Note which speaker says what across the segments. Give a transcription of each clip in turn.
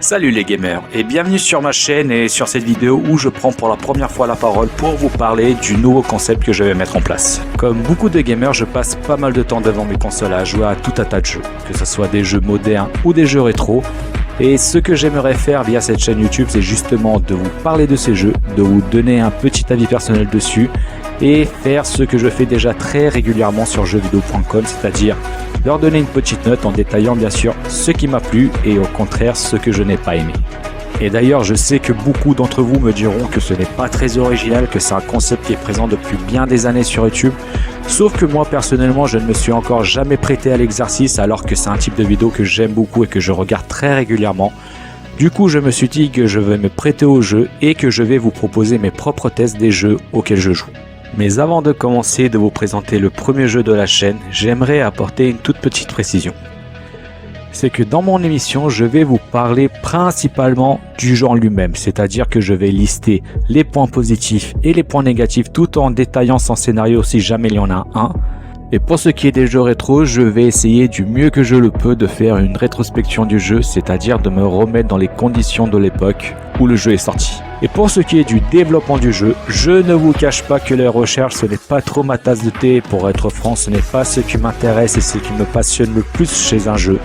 Speaker 1: Salut les gamers et bienvenue sur ma chaîne et sur cette vidéo où je prends pour la première fois la parole pour vous parler du nouveau concept que je vais mettre en place. Comme beaucoup de gamers, je passe pas mal de temps devant mes consoles à jouer à tout un tas de jeux, que ce soit des jeux modernes ou des jeux rétro. Et ce que j'aimerais faire via cette chaîne YouTube, c'est justement de vous parler de ces jeux, de vous donner un petit avis personnel dessus et faire ce que je fais déjà très régulièrement sur jeuxvideo.com, c'est-à-dire leur donner une petite note en détaillant bien sûr ce qui m'a plu et au contraire ce que je n'ai pas aimé. Et d'ailleurs, je sais que beaucoup d'entre vous me diront que ce n'est pas très original, que c'est un concept qui est présent depuis bien des années sur YouTube. Sauf que moi personnellement, je ne me suis encore jamais prêté à l'exercice alors que c'est un type de vidéo que j'aime beaucoup et que je regarde très régulièrement. Du coup, je me suis dit que je vais me prêter au jeu et que je vais vous proposer mes propres tests des jeux auxquels je joue. Mais avant de commencer de vous présenter le premier jeu de la chaîne, j'aimerais apporter une toute petite précision. C'est que dans mon émission, je vais vous parler principalement du jeu en lui-même, c'est-à-dire que je vais lister les points positifs et les points négatifs tout en détaillant son scénario si jamais il y en a un. Et pour ce qui est des jeux rétro, je vais essayer du mieux que je le peux de faire une rétrospection du jeu, c'est-à-dire de me remettre dans les conditions de l'époque où le jeu est sorti. Et pour ce qui est du développement du jeu, je ne vous cache pas que les recherches ce n'est pas trop ma tasse de thé, pour être franc ce n'est pas ce qui m'intéresse et ce qui me passionne le plus chez un jeu.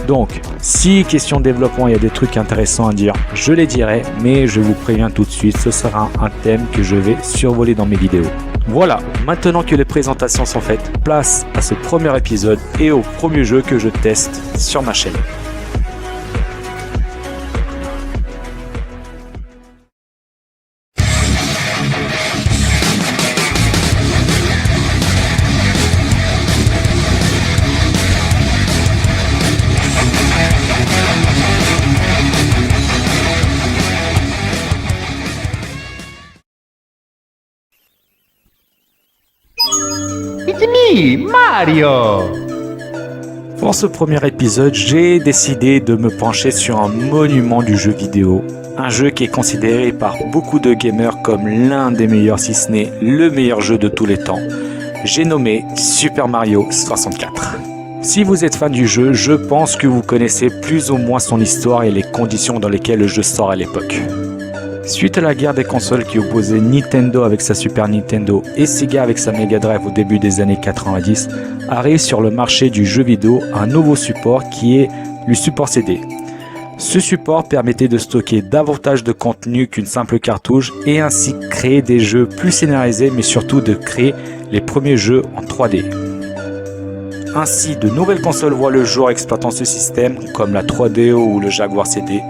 Speaker 1: Donc, si question développement il y a des trucs intéressants à dire, je les dirai, mais je vous préviens tout de suite, ce sera un thème que je vais survoler dans mes vidéos. Voilà, maintenant que les présentations sont faites, place à ce premier épisode et au premier jeu que je teste sur ma chaîne.
Speaker 2: It's me, Mario!
Speaker 1: Pour ce premier épisode, j'ai décidé de me pencher sur un monument du jeu vidéo. Un jeu qui est considéré par beaucoup de gamers comme l'un des meilleurs, si ce n'est le meilleur jeu de tous les temps. J'ai nommé Super Mario 64. Si vous êtes fan du jeu, je pense que vous connaissez plus ou moins son histoire et les conditions dans lesquelles le jeu sort à l'époque. Suite à la guerre des consoles qui opposait Nintendo avec sa Super Nintendo et Sega avec sa Mega Drive au début des années 90, arrive sur le marché du jeu vidéo un nouveau support qui est le support CD. Ce support permettait de stocker davantage de contenu qu'une simple cartouche et ainsi créer des jeux plus scénarisés mais surtout de créer les premiers jeux en 3D. Ainsi, de nouvelles consoles voient le jour exploitant ce système, comme la 3DO ou le Jaguar CD.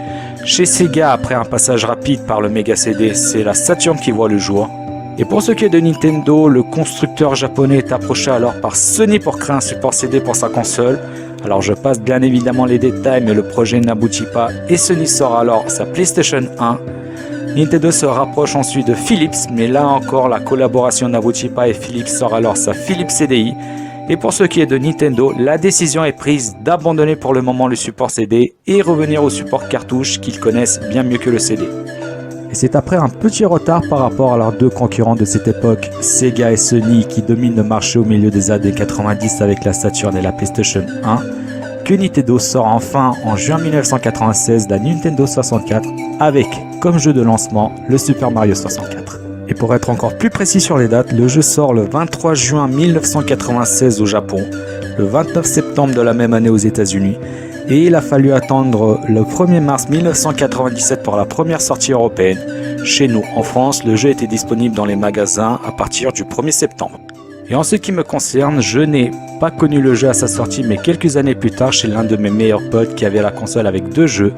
Speaker 1: Chez Sega, après un passage rapide par le Mega CD, c'est la Saturn qui voit le jour. Et pour ce qui est de Nintendo, le constructeur japonais est approché alors par Sony pour créer un support CD pour sa console. Alors je passe bien évidemment les détails, mais le projet n'aboutit pas et Sony sort alors sa PlayStation 1. Nintendo se rapproche ensuite de Philips, mais là encore la collaboration n'aboutit pas et Philips sort alors sa Philips CDI. Et pour ce qui est de Nintendo, la décision est prise d'abandonner pour le moment le support CD et revenir au support cartouche qu'ils connaissent bien mieux que le CD. Et c'est après un petit retard par rapport à leurs deux concurrents de cette époque, Sega et Sony, qui dominent le marché au milieu des années 90 avec la Saturn et la PlayStation 1, que Nintendo sort enfin en juin 1996 la Nintendo 64 avec comme jeu de lancement le Super Mario 64. Et pour être encore plus précis sur les dates, le jeu sort le 23 juin 1996 au Japon, le 29 septembre de la même année aux États-Unis, et il a fallu attendre le 1er mars 1997 pour la première sortie européenne. Chez nous, en France, le jeu était disponible dans les magasins à partir du 1er septembre. Et en ce qui me concerne, je n'ai pas connu le jeu à sa sortie, mais quelques années plus tard chez l'un de mes meilleurs potes qui avait la console avec deux jeux,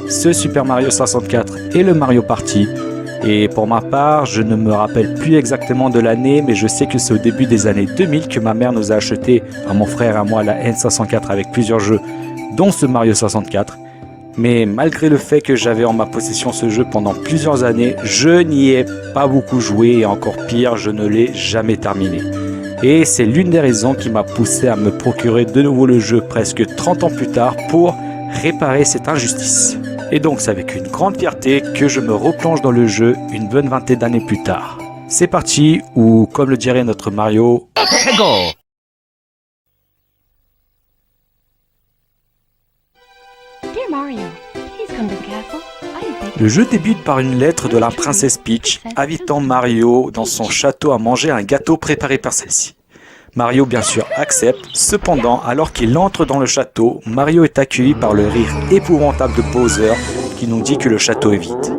Speaker 1: ce Super Mario 64 et le Mario Party. Et pour ma part, je ne me rappelle plus exactement de l'année, mais je sais que c'est au début des années 2000 que ma mère nous a acheté, à mon frère et à moi, la N64 avec plusieurs jeux, dont ce Mario 64. Mais malgré le fait que j'avais en ma possession ce jeu pendant plusieurs années, je n'y ai pas beaucoup joué et encore pire, je ne l'ai jamais terminé. Et c'est l'une des raisons qui m'a poussé à me procurer de nouveau le jeu presque 30 ans plus tard pour réparer cette injustice. Et donc c'est avec une grande fierté que je me replonge dans le jeu une bonne vingtaine d'années plus tard. C'est parti, ou comme le dirait notre Mario,
Speaker 2: Go!
Speaker 3: Dear Mario, please
Speaker 1: Le jeu débute par une lettre de la princesse Peach, invitant Mario dans son château à manger un gâteau préparé par celle-ci. Mario bien sûr accepte, cependant alors qu'il entre dans le château, Mario est accueilli par le rire épouvantable de Bowser qui nous dit que le château est vide.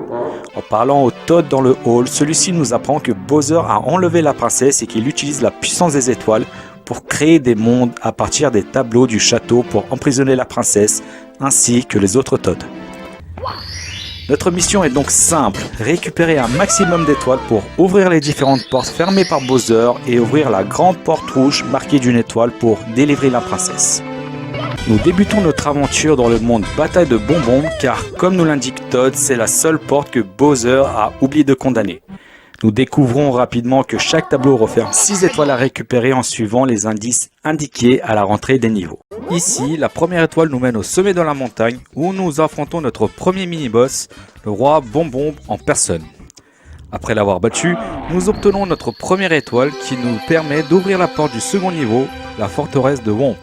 Speaker 1: En parlant au Toad dans le hall, celui-ci nous apprend que Bowser a enlevé la princesse et qu'il utilise la puissance des étoiles pour créer des mondes à partir des tableaux du château pour emprisonner la princesse ainsi que les autres Toads. Notre mission est donc simple, récupérer un maximum d'étoiles pour ouvrir les différentes portes fermées par Bowser et ouvrir la grande porte rouge marquée d'une étoile pour délivrer la princesse. Nous débutons notre aventure dans le monde bataille de bonbons car comme nous l'indique Toad, c'est la seule porte que Bowser a oublié de condamner. Nous découvrons rapidement que chaque tableau renferme 6 étoiles à récupérer en suivant les indices indiqués à la rentrée des niveaux. Ici, la première étoile nous mène au sommet de la montagne où nous affrontons notre premier mini-boss, le roi Bonbon en personne. Après l'avoir battu, nous obtenons notre première étoile qui nous permet d'ouvrir la porte du second niveau, la forteresse de Womp.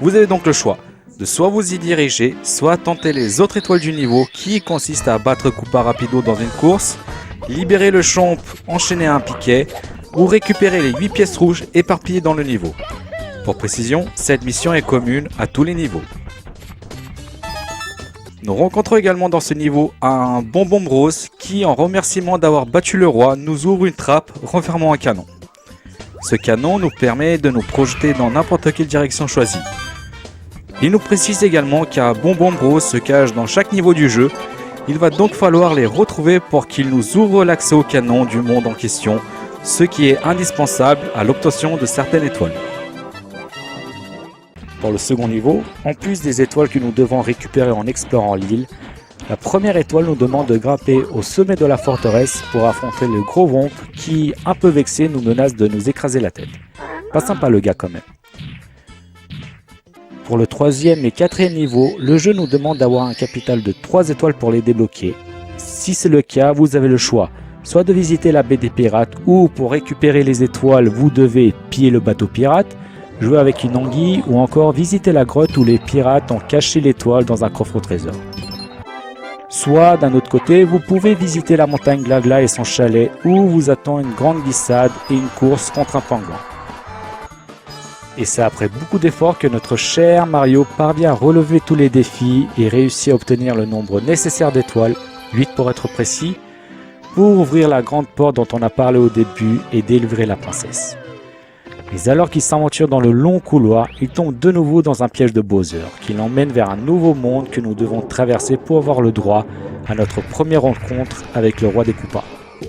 Speaker 1: Vous avez donc le choix de soit vous y diriger, soit tenter les autres étoiles du niveau qui consistent à battre Koopa Rapido dans une course, libérer le Chomp enchaîné à un piquet ou récupérer les 8 pièces rouges éparpillées dans le niveau. Pour précision, cette mission est commune à tous les niveaux. Nous rencontrons également dans ce niveau un Bonbon Rose qui, en remerciement d'avoir battu le roi, nous ouvre une trappe renfermant un canon. Ce canon nous permet de nous projeter dans n'importe quelle direction choisie. Il nous précise également qu'un Bonbon Rose se cache dans chaque niveau du jeu. Il va donc falloir les retrouver pour qu'ils nous ouvrent l'accès au canon du monde en question, ce qui est indispensable à l'obtention de certaines étoiles. Pour le second niveau, en plus des étoiles que nous devons récupérer en explorant l'île, la première étoile nous demande de grimper au sommet de la forteresse pour affronter le gros Womp qui, un peu vexé, nous menace de nous écraser la tête. Pas sympa le gars quand même. Pour le troisième et quatrième niveau, le jeu nous demande d'avoir un capital de 3 étoiles pour les débloquer. Si c'est le cas, vous avez le choix, soit de visiter la baie des pirates ou pour récupérer les étoiles, vous devez piller le bateau pirate, jouer avec une anguille ou encore visiter la grotte où les pirates ont caché l'étoile dans un coffre au trésor. Soit d'un autre côté, vous pouvez visiter la montagne Glagla et son chalet où vous attend une grande glissade et une course contre un pingouin. Et c'est après beaucoup d'efforts que notre cher Mario parvient à relever tous les défis et réussit à obtenir le nombre nécessaire d'étoiles, 8 pour être précis, pour ouvrir la grande porte dont on a parlé au début et délivrer la princesse. Mais alors qu'il s'aventure dans le long couloir, il tombe de nouveau dans un piège de Bowser, qui l'emmène vers un nouveau monde que nous devons traverser pour avoir le droit à notre première rencontre avec le roi des Koopas.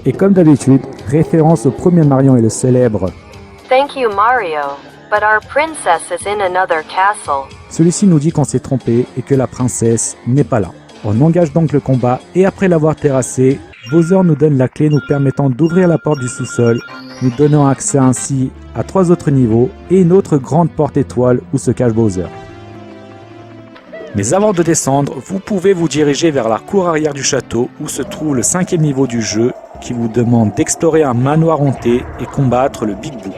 Speaker 1: Et comme d'habitude, référence au premier Mario et le célèbre
Speaker 3: « Thank you Mario, but our princess is in another castle. »
Speaker 1: Celui-ci nous dit qu'on s'est trompé et que la princesse n'est pas là. On engage donc le combat et après l'avoir terrassé, Bowser nous donne la clé nous permettant d'ouvrir la porte du sous-sol, nous donnant accès ainsi à 3 autres niveaux et une autre grande porte étoile où se cache Bowser. Mais avant de descendre, vous pouvez vous diriger vers la cour arrière du château où se trouve le 5e niveau du jeu qui vous demande d'explorer un manoir hanté et combattre le Big Boo.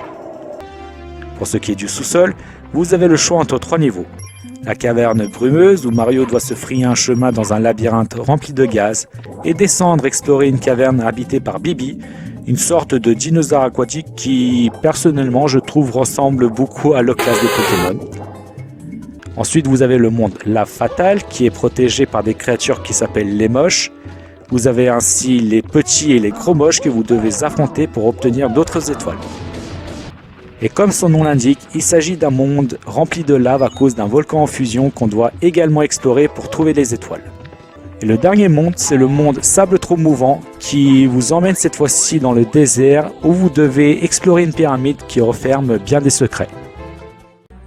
Speaker 1: Pour ce qui est du sous-sol, vous avez le choix entre 3 niveaux. La caverne brumeuse où Mario doit se frayer un chemin dans un labyrinthe rempli de gaz et descendre explorer une caverne habitée par Bibi, une sorte de dinosaure aquatique qui, personnellement, je trouve ressemble beaucoup à l'Oclas des Pokémon. Ensuite, vous avez le monde Lave Fatale qui est protégé par des créatures qui s'appellent les moches. Vous avez ainsi les petits et les gros moches que vous devez affronter pour obtenir d'autres étoiles. Et comme son nom l'indique, il s'agit d'un monde rempli de lave à cause d'un volcan en fusion qu'on doit également explorer pour trouver les étoiles. Et le dernier monde, c'est le monde Sable trop mouvant qui vous emmène cette fois-ci dans le désert où vous devez explorer une pyramide qui renferme bien des secrets.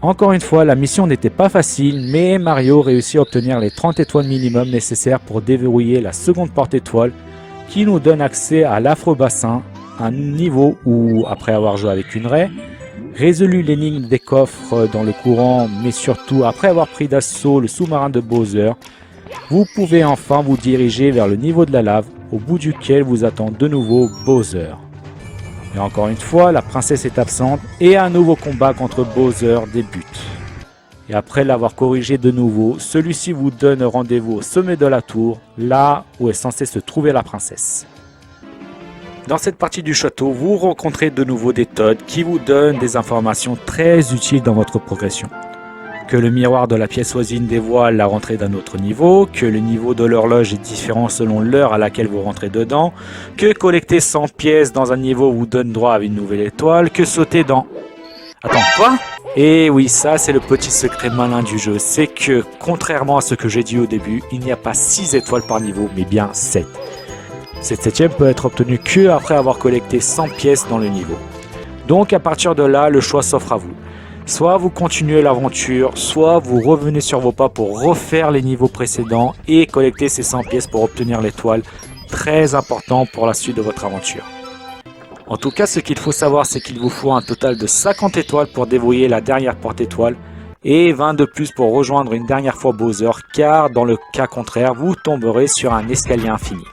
Speaker 1: Encore une fois, la mission n'était pas facile, mais Mario réussit à obtenir les 30 étoiles minimum nécessaires pour déverrouiller la seconde porte étoile qui nous donne accès à l'Afro-Bassin, un niveau où, après avoir joué avec une raie, résolu l'énigme des coffres dans le courant, mais surtout après avoir pris d'assaut le sous-marin de Bowser, vous pouvez enfin vous diriger vers le niveau de la lave, au bout duquel vous attend de nouveau Bowser. Et encore une fois, la princesse est absente et un nouveau combat contre Bowser débute. Et après l'avoir corrigé de nouveau, celui-ci vous donne rendez-vous au sommet de la tour, là où est censée se trouver la princesse. Dans cette partie du château, vous rencontrez de nouveau des Toads qui vous donnent des informations très utiles dans votre progression. Que le miroir de la pièce voisine dévoile la rentrée d'un autre niveau, que le niveau de l'horloge est différent selon l'heure à laquelle vous rentrez dedans, que collecter 100 pièces dans un niveau vous donne droit à une nouvelle étoile, que sauter dans... Attends, quoi? Et oui, ça c'est le petit secret malin du jeu, c'est que, contrairement à ce que j'ai dit au début, il n'y a pas 6 étoiles par niveau, mais bien 7. Cette 7e peut être obtenue que après avoir collecté 100 pièces dans le niveau. Donc à partir de là, le choix s'offre à vous. Soit vous continuez l'aventure, soit vous revenez sur vos pas pour refaire les niveaux précédents et collecter ces 100 pièces pour obtenir l'étoile, très important pour la suite de votre aventure. En tout cas, ce qu'il faut savoir, c'est qu'il vous faut un total de 50 étoiles pour déverrouiller la dernière porte étoile et 20 de plus pour rejoindre une dernière fois Bowser, car dans le cas contraire, vous tomberez sur un escalier infini.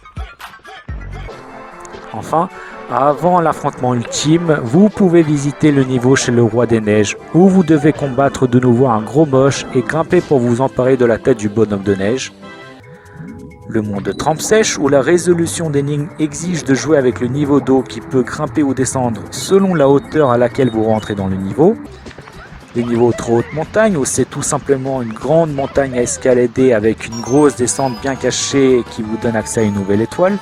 Speaker 1: Enfin, avant l'affrontement ultime, vous pouvez visiter le niveau chez le roi des neiges, où vous devez combattre de nouveau un gros moche et grimper pour vous emparer de la tête du bonhomme de neige. Le monde de trempe sèche, où la résolution d'énigmes exige de jouer avec le niveau d'eau qui peut grimper ou descendre selon la hauteur à laquelle vous rentrez dans le niveau. Les niveaux trop haute montagne, où c'est tout simplement une grande montagne à escalader avec une grosse descente bien cachée qui vous donne accès à une nouvelle étoile.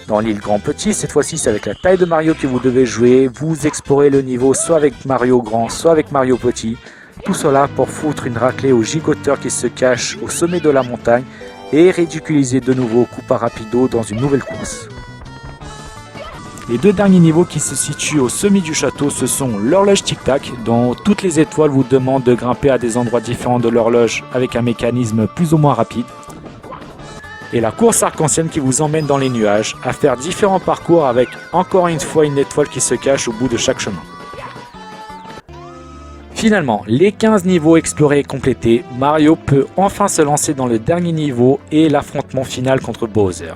Speaker 1: Dans l'île Grand Petit, cette fois-ci c'est avec la taille de Mario que vous devez jouer, vous explorez le niveau soit avec Mario Grand, soit avec Mario Petit. Tout cela pour foutre une raclée au gigoteur qui se cache au sommet de la montagne et ridiculiser de nouveau Koopa Rapido dans une nouvelle course. Les 2 derniers niveaux qui se situent au sommet du château, ce sont l'horloge tic-tac, dont toutes les étoiles vous demandent de grimper à des endroits différents de l'horloge avec un mécanisme plus ou moins rapide. Et la course arc-en-ciel qui vous emmène dans les nuages, à faire différents parcours avec encore une fois une étoile qui se cache au bout de chaque chemin. Finalement, les 15 niveaux explorés et complétés, Mario peut enfin se lancer dans le dernier niveau et l'affrontement final contre Bowser.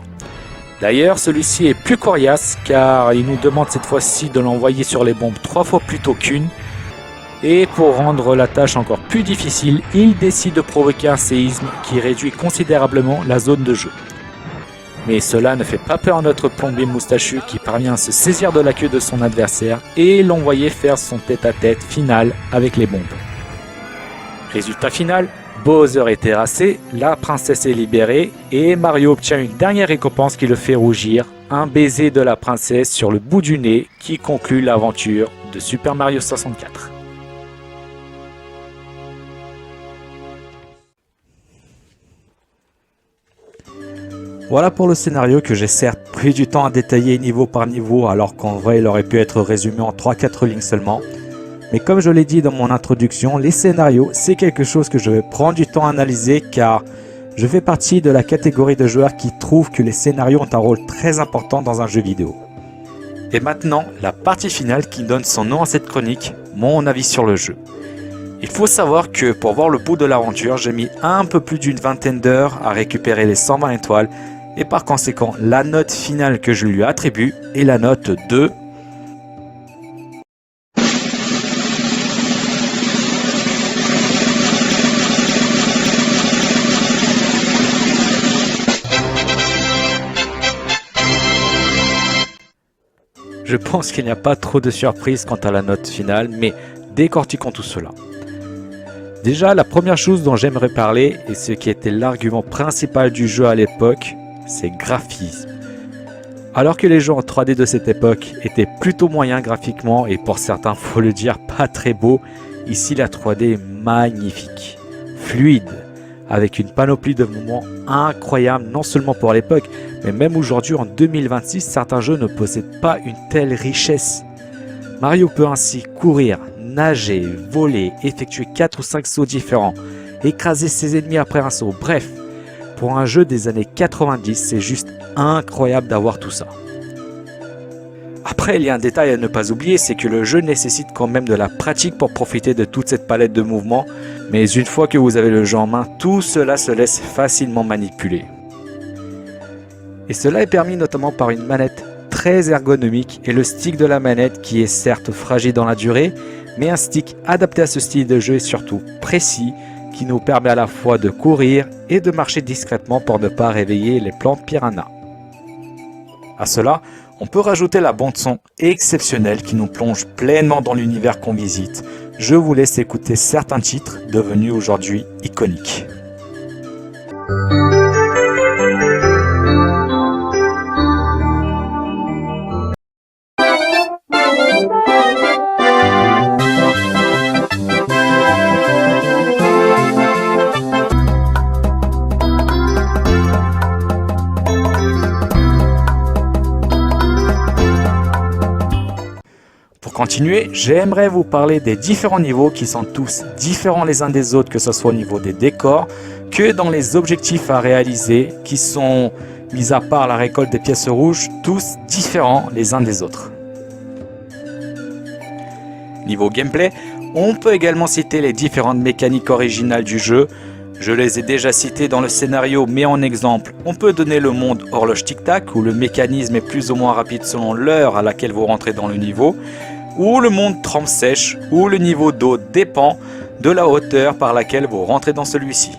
Speaker 1: D'ailleurs, celui-ci est plus coriace car il nous demande cette fois-ci de l'envoyer sur les bombes 3 fois plutôt qu'une. Et pour rendre la tâche encore plus difficile, il décide de provoquer un séisme qui réduit considérablement la zone de jeu. Mais cela ne fait pas peur à notre plombier moustachu qui parvient à se saisir de la queue de son adversaire et l'envoyer faire son tête-à-tête final avec les bombes. Résultat final, Bowser est terrassé, la princesse est libérée et Mario obtient une dernière récompense qui le fait rougir, un baiser de la princesse sur le bout du nez qui conclut l'aventure de Super Mario 64. Voilà pour le scénario que j'ai certes pris du temps à détailler niveau par niveau alors qu'en vrai il aurait pu être résumé en 3-4 lignes seulement. Mais comme je l'ai dit dans mon introduction, les scénarios c'est quelque chose que je vais prendre du temps à analyser car je fais partie de la catégorie de joueurs qui trouvent que les scénarios ont un rôle très important dans un jeu vidéo. Et maintenant, la partie finale qui donne son nom à cette chronique, mon avis sur le jeu. Il faut savoir que pour voir le bout de l'aventure, j'ai mis un peu plus d'une vingtaine d'heures à récupérer les 120 étoiles et par conséquent, la note finale que je lui attribue est la note de... Je pense qu'il n'y a pas trop de surprises quant à la note finale, mais décortiquons tout cela. Déjà, la première chose dont j'aimerais parler, et ce qui était l'argument principal du jeu à l'époque, c'est graphisme. Alors que les jeux en 3D de cette époque étaient plutôt moyens graphiquement, et pour certains, faut le dire, pas très beaux, ici la 3D est magnifique, fluide, avec une panoplie de mouvements incroyables, non seulement pour l'époque, mais même aujourd'hui en 2026, certains jeux ne possèdent pas une telle richesse. Mario peut ainsi courir, nager, voler, effectuer 4 ou 5 sauts différents, écraser ses ennemis après un saut, bref, pour un jeu des années 90, c'est juste incroyable d'avoir tout ça. Après, il y a un détail à ne pas oublier, c'est que le jeu nécessite quand même de la pratique pour profiter de toute cette palette de mouvements, mais une fois que vous avez le jeu en main, tout cela se laisse facilement manipuler. Et cela est permis notamment par une manette très ergonomique et le stick de la manette qui est certes fragile dans la durée, mais qui est quand même très pratique. Pour un jeu des années 90, c'est juste incroyable d'avoir tout ça. Après, il y a un détail à ne pas oublier, c'est que le jeu nécessite quand même de la pratique pour profiter de toute cette palette de mouvements, mais une fois que vous avez le jeu en main, tout cela se laisse facilement manipuler. Et cela est permis notamment par une manette très ergonomique et le stick de la manette qui est certes fragile dans la durée, mais un stick adapté à ce style de jeu et surtout précis, qui nous permet à la fois de courir et de marcher discrètement pour ne pas réveiller les plantes piranha. À cela, on peut rajouter la bande-son exceptionnelle qui nous plonge pleinement dans l'univers qu'on visite. Je vous laisse écouter certains titres devenus aujourd'hui iconiques. Pour continuer, j'aimerais vous parler des différents niveaux qui sont tous différents les uns des autres, que ce soit au niveau des décors, que dans les objectifs à réaliser, qui sont, mis à part la récolte des pièces rouges, tous différents les uns des autres. Niveau gameplay, on peut également citer les différentes mécaniques originales du jeu. Je les ai déjà citées dans le scénario, mais en exemple, on peut donner le monde horloge tic-tac, où le mécanisme est plus ou moins rapide selon l'heure à laquelle vous rentrez dans le niveau, ou le monde trempe sèche, où le niveau d'eau dépend de la hauteur par laquelle vous rentrez dans celui-ci.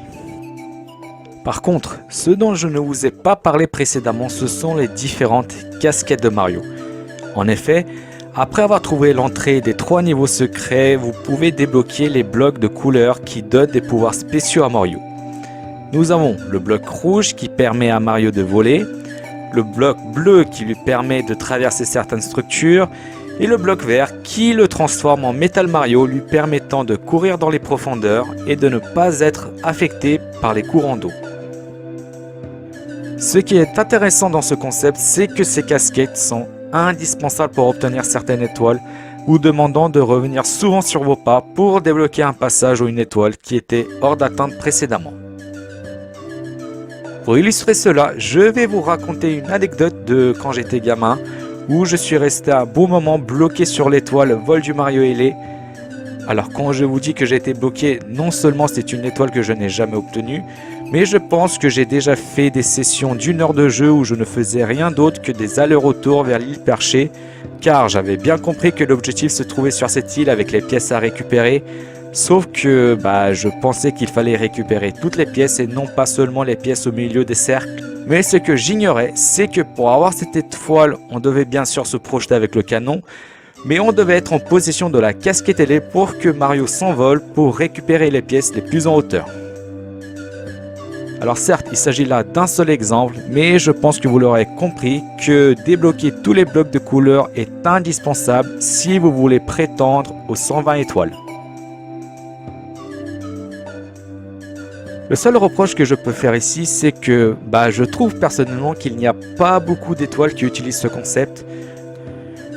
Speaker 1: Par contre, ce dont je ne vous ai pas parlé précédemment, ce sont les différentes casquettes de Mario. En effet, après avoir trouvé l'entrée des 3 niveaux secrets, vous pouvez débloquer les blocs de couleurs qui donnent des pouvoirs spéciaux à Mario. Nous avons le bloc rouge qui permet à Mario de voler, le bloc bleu qui lui permet de traverser certaines structures, et le bloc vert qui le transforme en Metal Mario, lui permettant de courir dans les profondeurs et de ne pas être affecté par les courants d'eau. Ce qui est intéressant dans ce concept, c'est que ces casquettes sont indispensables pour obtenir certaines étoiles, vous demandant de revenir souvent sur vos pas pour débloquer un passage ou une étoile qui était hors d'atteinte précédemment. Pour illustrer cela, je vais vous raconter une anecdote de quand j'étais gamin, où je suis resté un bon moment bloqué sur l'étoile vol du Mario ailé. Alors quand je vous dis que j'ai été bloqué, non seulement c'est une étoile que je n'ai jamais obtenue, mais je pense que j'ai déjà fait des sessions d'1 heure de jeu où je ne faisais rien d'autre que des allers-retours vers l'île perchée, car j'avais bien compris que l'objectif se trouvait sur cette île avec les pièces à récupérer, sauf que je pensais qu'il fallait récupérer toutes les pièces et non pas seulement les pièces au milieu des cercles. Mais ce que j'ignorais, c'est que pour avoir cette étoile, on devait bien sûr se projeter avec le canon, mais on devait être en position de la casquette ailée pour que Mario s'envole pour récupérer les pièces les plus en hauteur. Alors certes, il s'agit là d'un seul exemple, mais je pense que vous l'aurez compris que débloquer tous les blocs de couleurs est indispensable si vous voulez prétendre aux 120 étoiles. Le seul reproche que je peux faire ici, c'est que je trouve personnellement qu'il n'y a pas beaucoup d'étoiles qui utilisent ce concept.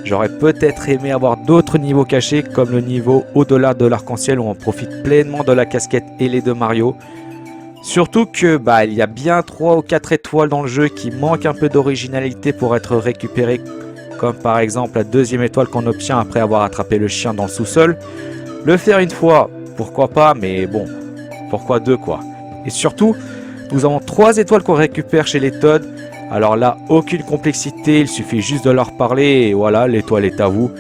Speaker 1: J'aurais peut-être aimé avoir d'autres niveaux cachés, comme le niveau au-delà de l'arc-en-ciel où on profite pleinement de la casquette ailée de Mario. Surtout que il y a bien 3 ou 4 étoiles dans le jeu qui manquent un peu d'originalité pour être récupérées, comme par exemple la 2e étoile qu'on obtient après avoir attrapé le chien dans le sous-sol. Le faire une fois, pourquoi pas, mais bon, pourquoi 2 quoi. Et surtout, nous avons 3 étoiles qu'on récupère chez les Toads. Alors là, aucune complexité, il suffit juste de leur parler et voilà, l'étoile est à vous.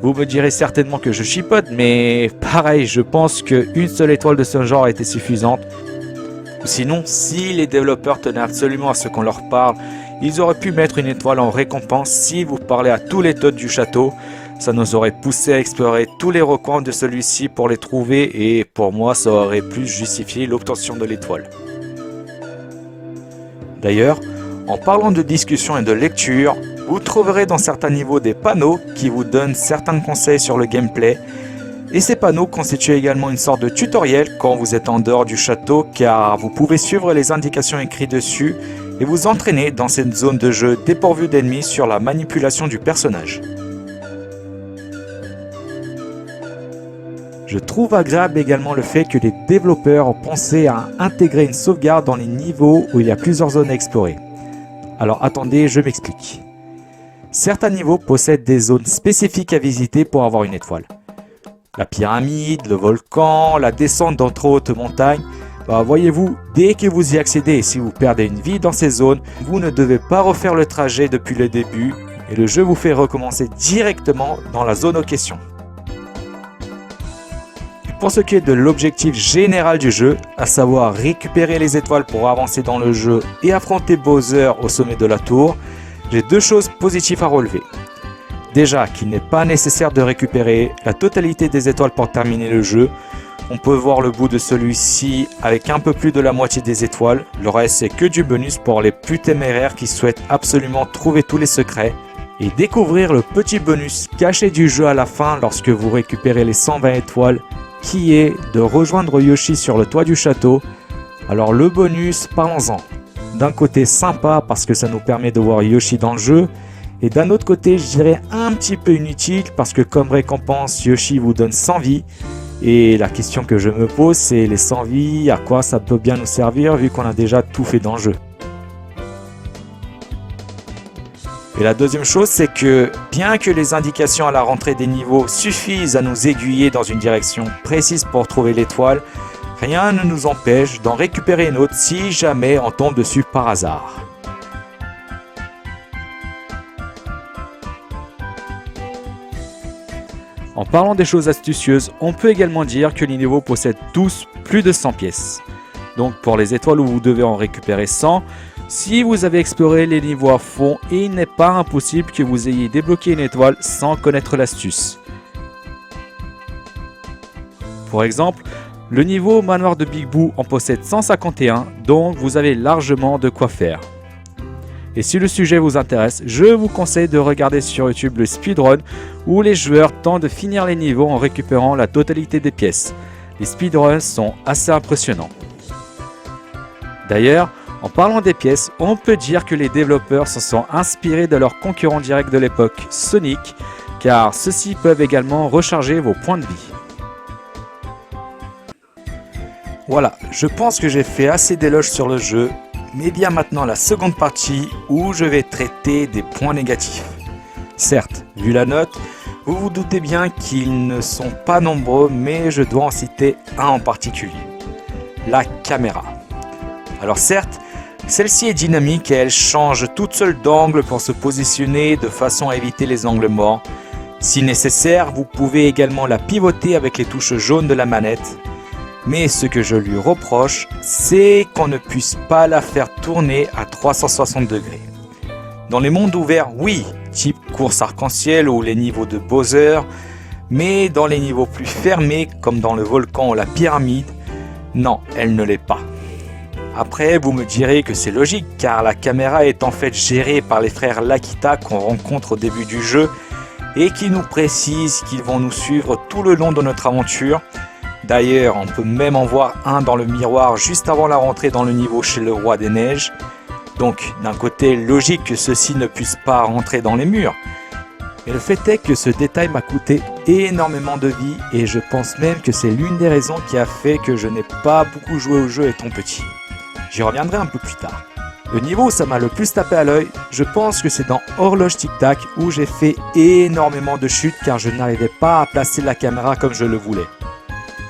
Speaker 1: Vous me direz certainement que je chipote, mais pareil, je pense qu'une seule étoile de ce genre était suffisante. Sinon, si les développeurs tenaient absolument à ce qu'on leur parle, ils auraient pu mettre une étoile en récompense si vous parlez à tous les Toads du château. Ça nous aurait poussé à explorer tous les recoins de celui-ci pour les trouver et pour moi ça aurait plus justifié l'obtention de l'étoile. D'ailleurs, en parlant de discussion et de lecture, vous trouverez dans certains niveaux des panneaux qui vous donnent certains conseils sur le gameplay. Et ces panneaux constituent également une sorte de tutoriel quand vous êtes en dehors du château, car vous pouvez suivre les indications écrites dessus et vous entraîner dans cette zone de jeu dépourvue d'ennemis sur la manipulation du personnage. Je trouve agréable également le fait que les développeurs ont pensé à intégrer une sauvegarde dans les niveaux où il y a plusieurs zones à explorer. Alors attendez, je m'explique. Certains niveaux possèdent des zones spécifiques à visiter pour avoir une étoile. La pyramide, le volcan, la descente d'entre hautes montagnes. Voyez-vous, dès que vous y accédez et si vous perdez une vie dans ces zones, vous ne devez pas refaire le trajet depuis le début et le jeu vous fait recommencer directement dans la zone en question. Pour ce qui est de l'objectif général du jeu, à savoir récupérer les étoiles pour avancer dans le jeu et affronter Bowser au sommet de la tour, j'ai deux choses positives à relever. Déjà, qu'il n'est pas nécessaire de récupérer la totalité des étoiles pour terminer le jeu. On peut voir le bout de celui-ci avec un peu plus de la moitié des étoiles. Le reste, c'est que du bonus pour les plus téméraires qui souhaitent absolument trouver tous les secrets et découvrir le petit bonus caché du jeu à la fin lorsque vous récupérez les 120 étoiles, qui est de rejoindre Yoshi sur le toit du château. Alors le bonus, parlons-en. D'un côté sympa parce que ça nous permet de voir Yoshi dans le jeu, et d'un autre côté je dirais un petit peu inutile parce que comme récompense Yoshi vous donne 100 vies, et la question que je me pose c'est les 100 vies, à quoi ça peut bien nous servir vu qu'on a déjà tout fait dans le jeu. Et la deuxième chose, c'est que bien que les indications à la rentrée des niveaux suffisent à nous aiguiller dans une direction précise pour trouver l'étoile, rien ne nous empêche d'en récupérer une autre si jamais on tombe dessus par hasard. En parlant des choses astucieuses, on peut également dire que les niveaux possèdent tous plus de 100 pièces. Donc pour les étoiles où vous devez en récupérer 100, si vous avez exploré les niveaux à fond, il n'est pas impossible que vous ayez débloqué une étoile sans connaître l'astuce. Pour exemple, le niveau manoir de Big Boo en possède 151, donc vous avez largement de quoi faire. Et si le sujet vous intéresse, je vous conseille de regarder sur YouTube le speedrun où les joueurs tentent de finir les niveaux en récupérant la totalité des pièces. Les speedruns sont assez impressionnants. D'ailleurs, en parlant des pièces, on peut dire que les développeurs se sont inspirés de leurs concurrents directs de l'époque, Sonic, car ceux-ci peuvent également recharger vos points de vie. Voilà, je pense que j'ai fait assez d'éloges sur le jeu, mais bien maintenant la seconde partie où je vais traiter des points négatifs. Certes, vu la note, vous vous doutez bien qu'ils ne sont pas nombreux, mais je dois en citer un en particulier. La caméra. Alors certes, celle-ci est dynamique et elle change toute seule d'angle pour se positionner de façon à éviter les angles morts. Si nécessaire, vous pouvez également la pivoter avec les touches jaunes de la manette. Mais ce que je lui reproche, c'est qu'on ne puisse pas la faire tourner à 360 degrés. Dans les mondes ouverts, oui, type course arc-en-ciel ou les niveaux de Bowser, mais dans les niveaux plus fermés, comme dans le volcan ou la pyramide, non, elle ne l'est pas. Après, vous me direz que c'est logique, car la caméra est en fait gérée par les frères Lakita qu'on rencontre au début du jeu et qui nous précisent qu'ils vont nous suivre tout le long de notre aventure. D'ailleurs, on peut même en voir un dans le miroir juste avant la rentrée dans le niveau chez le roi des neiges. Donc, d'un côté, logique que ceux-ci ne puissent pas rentrer dans les murs. Mais le fait est que ce détail m'a coûté énormément de vie et je pense même que c'est l'une des raisons qui a fait que je n'ai pas beaucoup joué au jeu étant petit. J'y reviendrai un peu plus tard. Le niveau où ça m'a le plus tapé à l'œil, je pense que c'est dans Horloge Tic Tac où j'ai fait énormément de chutes car je n'arrivais pas à placer la caméra comme je le voulais.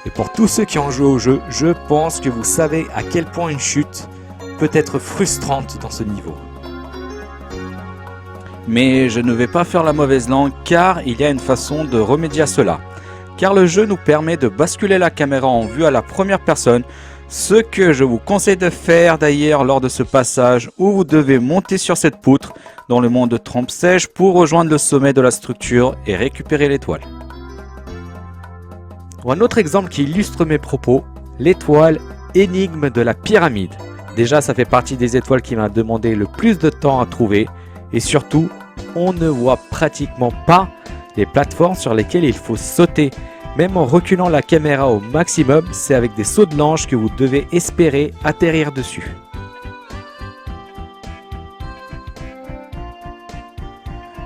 Speaker 1: Et pour tous ceux qui ont joué au jeu, je pense que vous savez à quel point une chute peut être frustrante dans ce niveau. Mais je ne vais pas faire la mauvaise langue car il y a une façon de remédier à cela. Car le jeu nous permet de basculer la caméra en vue à la première personne, ce que je vous conseille de faire d'ailleurs lors de ce passage où vous devez monter sur cette poutre dans le monde de Trompe Sèche pour rejoindre le sommet de la structure et récupérer l'étoile. Un autre exemple qui illustre mes propos, l'étoile énigme de la pyramide. Déjà, ça fait partie des étoiles qui m'a demandé le plus de temps à trouver et surtout, on ne voit pratiquement pas les plateformes sur lesquelles il faut sauter. Même en reculant la caméra au maximum, c'est avec des sauts de l'ange que vous devez espérer atterrir dessus.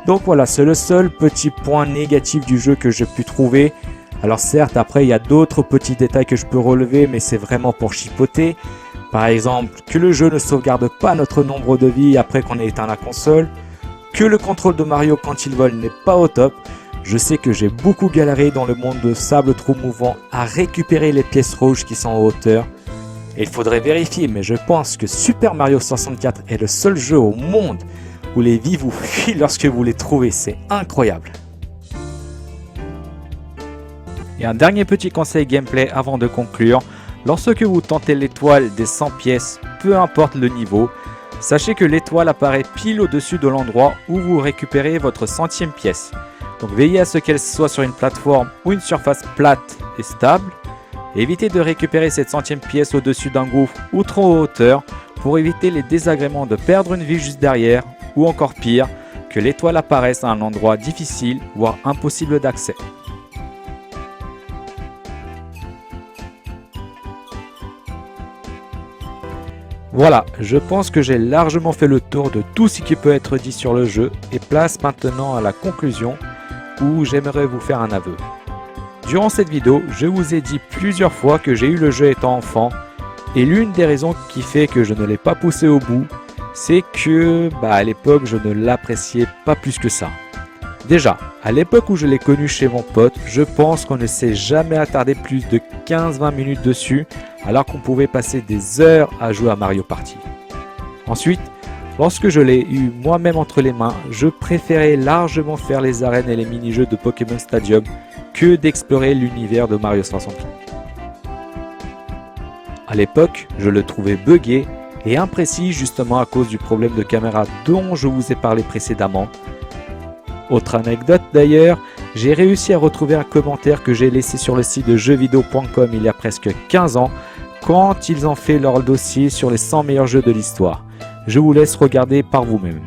Speaker 1: Donc voilà, c'est le seul petit point négatif du jeu que j'ai pu trouver. Alors certes, après il y a d'autres petits détails que je peux relever, mais c'est vraiment pour chipoter. Par exemple, que le jeu ne sauvegarde pas notre nombre de vies après qu'on ait éteint la console, que le contrôle de Mario quand il vole n'est pas au top. Je sais que j'ai beaucoup galéré dans le monde de sable trop mouvant à récupérer les pièces rouges qui sont en hauteur. Et il faudrait vérifier, mais je pense que Super Mario 64 est le seul jeu au monde où les vies vous fuient lorsque vous les trouvez, c'est incroyable. Et un dernier petit conseil gameplay avant de conclure, lorsque vous tentez l'étoile des 100 pièces, peu importe le niveau, sachez que l'étoile apparaît pile au-dessus de l'endroit où vous récupérez votre 100e pièce. Donc veillez à ce qu'elle soit sur une plateforme ou une surface plate et stable. Évitez de récupérer cette 100e pièce au-dessus d'un gouffre ou trop en hauteur pour éviter les désagréments de perdre une vie juste derrière ou encore pire, que l'étoile apparaisse à un endroit difficile voire impossible d'accès. Voilà, je pense que j'ai largement fait le tour de tout ce qui peut être dit sur le jeu et place maintenant à la conclusion où j'aimerais vous faire un aveu. Durant cette vidéo, je vous ai dit plusieurs fois que j'ai eu le jeu étant enfant et l'une des raisons qui fait que je ne l'ai pas poussé au bout, c'est que à l'époque je ne l'appréciais pas plus que ça. Déjà, à l'époque où je l'ai connu chez mon pote, je pense qu'on ne s'est jamais attardé plus de 15-20 minutes dessus, alors qu'on pouvait passer des heures à jouer à Mario Party. Ensuite, lorsque je l'ai eu moi-même entre les mains, je préférais largement faire les arènes et les mini-jeux de Pokémon Stadium que d'explorer l'univers de Mario 64. À l'époque, je le trouvais buggé et imprécis justement à cause du problème de caméra dont je vous ai parlé précédemment. Autre anecdote d'ailleurs, j'ai réussi à retrouver un commentaire que j'ai laissé sur le site de jeuxvideo.com il y a presque 15 ans quand ils ont fait leur dossier sur les 100 meilleurs jeux de l'histoire. Je vous laisse regarder par vous-même.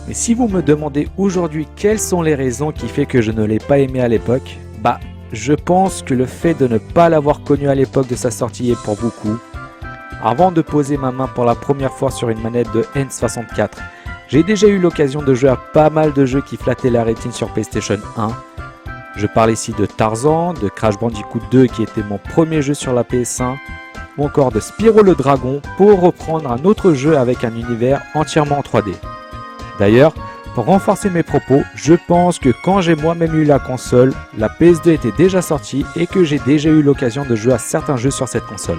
Speaker 1: Mais si vous me demandez aujourd'hui quelles sont les raisons qui fait que je ne l'ai pas aimé à l'époque, je pense que le fait de ne pas l'avoir connu à l'époque de sa sortie est pour beaucoup. Avant de poser ma main pour la première fois sur une manette de N64, j'ai déjà eu l'occasion de jouer à pas mal de jeux qui flattaient la rétine sur PlayStation 1. Je parle ici de Tarzan, de Crash Bandicoot 2 qui était mon premier jeu sur la PS1, ou encore de Spyro le Dragon pour reprendre un autre jeu avec un univers entièrement en 3D. D'ailleurs, pour renforcer mes propos, je pense que quand j'ai moi-même eu la console, la PS2 était déjà sortie et que j'ai déjà eu l'occasion de jouer à certains jeux sur cette console.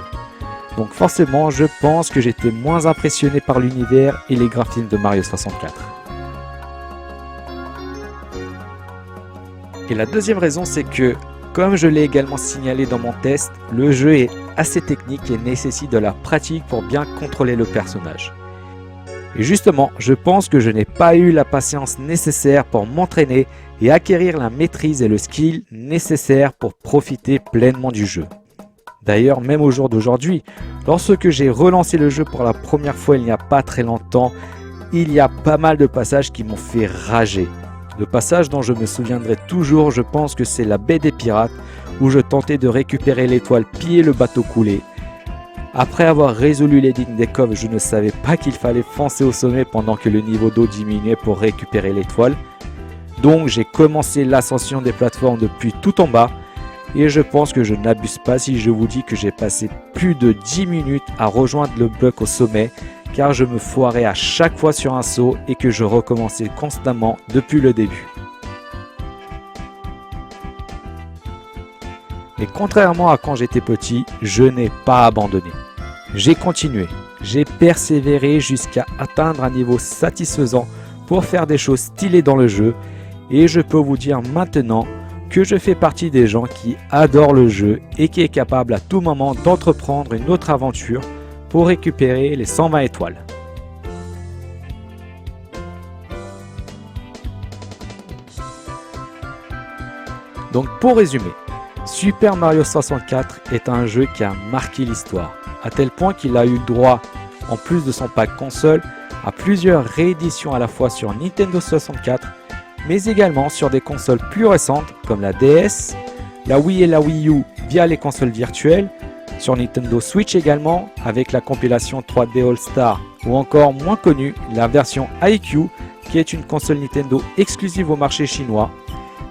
Speaker 1: Donc forcément, je pense que j'étais moins impressionné par l'univers et les graphismes de Mario 64. Et la deuxième raison, c'est que, comme je l'ai également signalé dans mon test, le jeu est assez technique et nécessite de la pratique pour bien contrôler le personnage. Et justement, je pense que je n'ai pas eu la patience nécessaire pour m'entraîner et acquérir la maîtrise et le skill nécessaires pour profiter pleinement du jeu. D'ailleurs, même au jour d'aujourd'hui, lorsque j'ai relancé le jeu pour la première fois il n'y a pas très longtemps, il y a pas mal de passages qui m'ont fait rager. Le passage dont je me souviendrai toujours, je pense que c'est la baie des pirates, où je tentais de récupérer l'étoile piller le bateau coulé. Après avoir résolu l'énigme des coves, je ne savais pas qu'il fallait foncer au sommet pendant que le niveau d'eau diminuait pour récupérer l'étoile. Donc j'ai commencé l'ascension des plateformes depuis tout en bas, et je pense que je n'abuse pas si je vous dis que j'ai passé plus de 10 minutes à rejoindre le bloc au sommet, car je me foirais à chaque fois sur un saut et que je recommençais constamment depuis le début. Et contrairement à quand j'étais petit, je n'ai pas abandonné. J'ai continué, j'ai persévéré jusqu'à atteindre un niveau satisfaisant pour faire des choses stylées dans le jeu, et je peux vous dire maintenant que je fais partie des gens qui adorent le jeu et qui est capable à tout moment d'entreprendre une autre aventure pour récupérer les 120 étoiles. Donc pour résumer, Super Mario 64 est un jeu qui a marqué l'histoire, à tel point qu'il a eu le droit, en plus de son pack console, à plusieurs rééditions à la fois sur Nintendo 64, mais également sur des consoles plus récentes comme la DS, la Wii et la Wii U via les consoles virtuelles, sur Nintendo Switch également avec la compilation 3D All Star, ou encore moins connue la version iQ qui est une console Nintendo exclusive au marché chinois.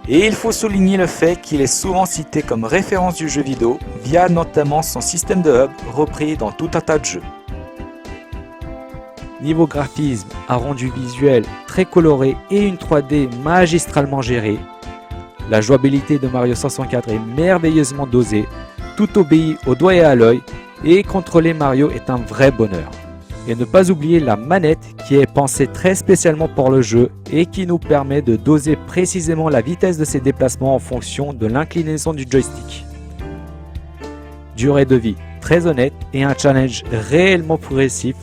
Speaker 1: Et il faut souligner le fait qu'il est souvent cité comme référence du jeu vidéo via notamment son système de hub repris dans tout un tas de jeux. Niveau graphisme, un rendu visuel très coloré et une 3D magistralement gérée, la jouabilité de Mario 64 est merveilleusement dosée, tout obéit au doigt et à l'œil, et contrôler Mario est un vrai bonheur. Et ne pas oublier la manette qui est pensée très spécialement pour le jeu et qui nous permet de doser précisément la vitesse de ses déplacements en fonction de l'inclinaison du joystick. Durée de vie très honnête et un challenge réellement progressif.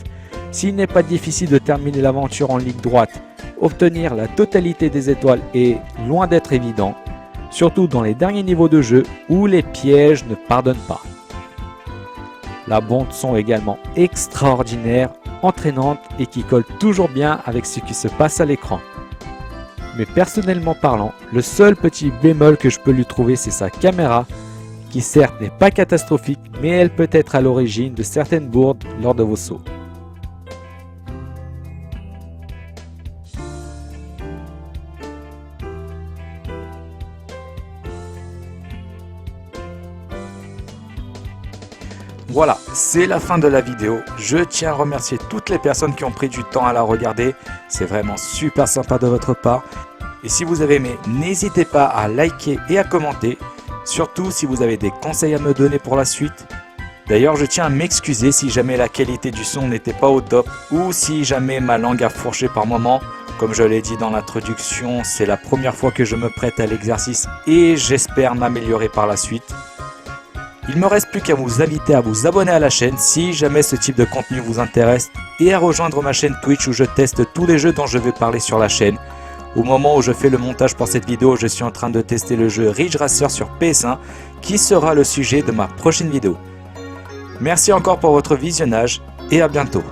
Speaker 1: S'il n'est pas difficile de terminer l'aventure en ligne droite, obtenir la totalité des étoiles est loin d'être évident, surtout dans les derniers niveaux de jeu où les pièges ne pardonnent pas. La bande son également extraordinaire, entraînante et qui colle toujours bien avec ce qui se passe à l'écran. Mais personnellement parlant, le seul petit bémol que je peux lui trouver, c'est sa caméra, qui certes n'est pas catastrophique, mais elle peut être à l'origine de certaines bourdes lors de vos sauts. Voilà, c'est la fin de la vidéo. Je tiens à remercier toutes les personnes qui ont pris du temps à la regarder. C'est vraiment super sympa de votre part. Et si vous avez aimé, n'hésitez pas à liker et à commenter. Surtout si vous avez des conseils à me donner pour la suite. D'ailleurs, je tiens à m'excuser si jamais la qualité du son n'était pas au top ou si jamais ma langue a fourché par moment. Comme je l'ai dit dans l'introduction, c'est la première fois que je me prête à l'exercice et j'espère m'améliorer par la suite. Il ne me reste plus qu'à vous inviter à vous abonner à la chaîne si jamais ce type de contenu vous intéresse et à rejoindre ma chaîne Twitch où je teste tous les jeux dont je vais parler sur la chaîne. Au moment où je fais le montage pour cette vidéo, je suis en train de tester le jeu Ridge Racer sur PS1 qui sera le sujet de ma prochaine vidéo. Merci encore pour votre visionnage et à bientôt.